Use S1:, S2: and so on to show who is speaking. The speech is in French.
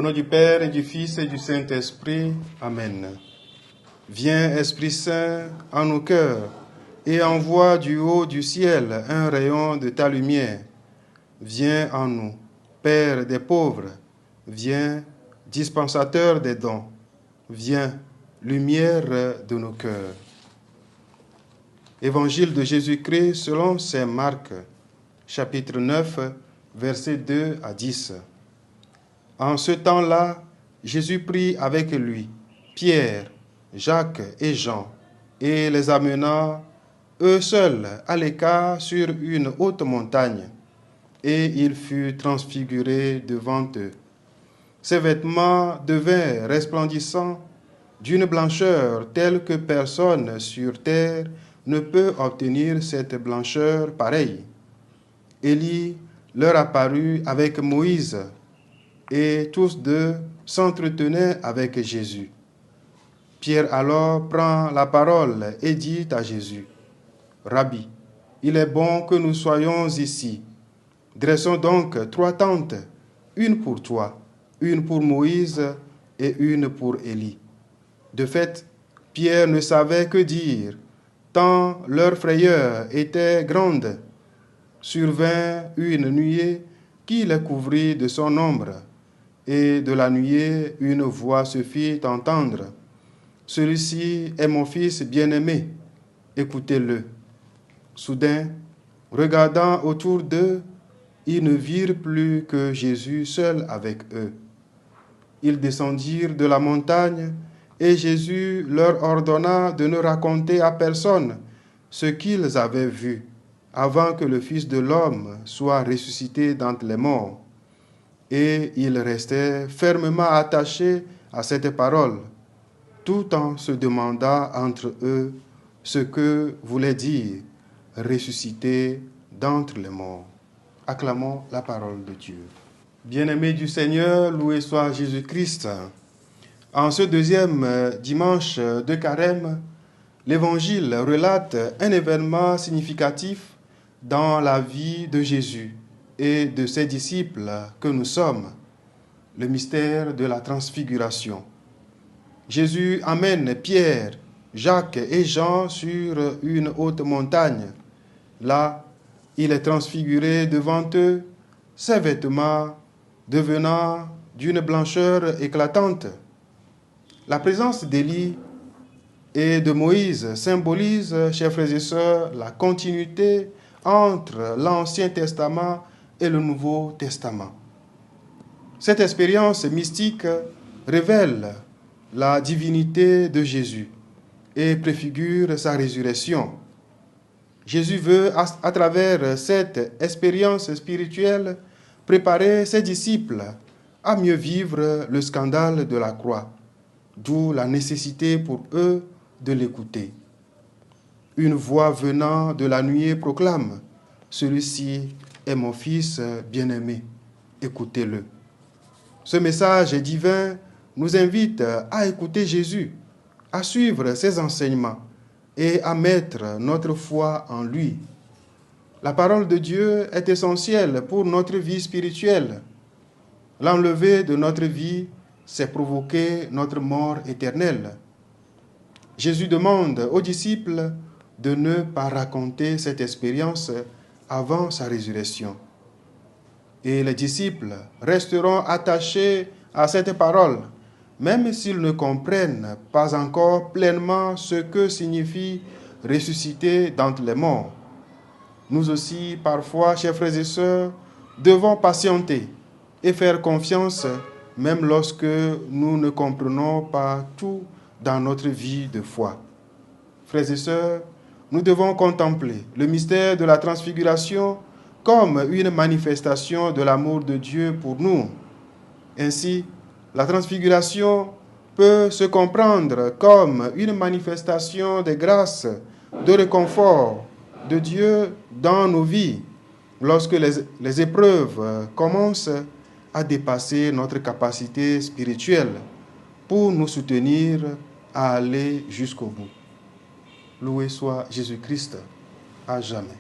S1: Au nom du Père et du Fils et du Saint-Esprit. Amen. Viens, Esprit Saint, en nos cœurs, et envoie du haut du ciel un rayon de ta lumière. Viens en nous, Père des pauvres. Viens, dispensateur des dons. Viens, lumière de nos cœurs. Évangile de Jésus-Christ selon saint Marc, chapitre 9, versets 2 à 10. En ce temps-là, Jésus prit avec lui Pierre, Jacques et Jean, et les amena, eux seuls, à l'écart sur une haute montagne, et il fut transfiguré devant eux. Ses vêtements devinrent resplendissants d'une blancheur telle que personne sur terre ne peut obtenir cette blancheur pareille. Élie leur apparut avec Moïse, et tous deux s'entretenaient avec Jésus. Pierre alors prend la parole et dit à Jésus, « Rabbi, il est bon que nous soyons ici. Dressons donc 3 tentes, une pour toi, une pour Moïse et une pour Élie. » De fait, Pierre ne savait que dire, tant leur frayeur était grande. Survint une nuée qui les couvrit de son ombre, et de la nuée une voix se fit entendre. « Celui-ci est mon fils bien-aimé, écoutez-le. » Soudain, regardant autour d'eux, ils ne virent plus que Jésus seul avec eux. Ils descendirent de la montagne, et Jésus leur ordonna de ne raconter à personne ce qu'ils avaient vu, avant que le Fils de l'homme soit ressuscité d'entre les morts. Et ils restaient fermement attachés à cette parole, tout en se demandant entre eux ce que voulait dire « ressuscité d'entre les morts ». Acclamons la parole de Dieu. Bien-aimés du Seigneur, loué soit Jésus-Christ. En ce deuxième dimanche de Carême, l'Évangile relate un événement significatif dans la vie de Jésus et de ses disciples que nous sommes, le mystère de la transfiguration. Jésus amène Pierre, Jacques et Jean sur une haute montagne. Là, il est transfiguré devant eux, ses vêtements devenant d'une blancheur éclatante. La présence d'Élie et de Moïse symbolise, chers frères et sœurs, la continuité entre l'Ancien Testament et le Nouveau Testament. Cette expérience mystique révèle la divinité de Jésus et préfigure sa résurrection. Jésus veut, à travers cette expérience spirituelle, préparer ses disciples à mieux vivre le scandale de la croix, d'où la nécessité pour eux de l'écouter. Une voix venant de la nuée proclame « Celui-ci est mon Fils bien-aimé, écoutez-le ». Ce message divin nous invite à écouter Jésus, à suivre ses enseignements et à mettre notre foi en lui. La parole de Dieu est essentielle pour notre vie spirituelle. L'enlever de notre vie, c'est provoquer notre mort éternelle. Jésus demande aux disciples de ne pas raconter cette expérience avant sa résurrection. Et les disciples resteront attachés à cette parole, même s'ils ne comprennent pas encore pleinement ce que signifie ressusciter d'entre les morts. Nous aussi, parfois, chers frères et sœurs, devons patienter et faire confiance, même lorsque nous ne comprenons pas tout dans notre vie de foi. Frères et sœurs, nous devons contempler le mystère de la transfiguration comme une manifestation de l'amour de Dieu pour nous. Ainsi, la transfiguration peut se comprendre comme une manifestation des grâces, de réconfort de Dieu dans nos vies, lorsque les épreuves commencent à dépasser notre capacité spirituelle pour nous soutenir à aller jusqu'au bout. Loué soit Jésus-Christ à jamais.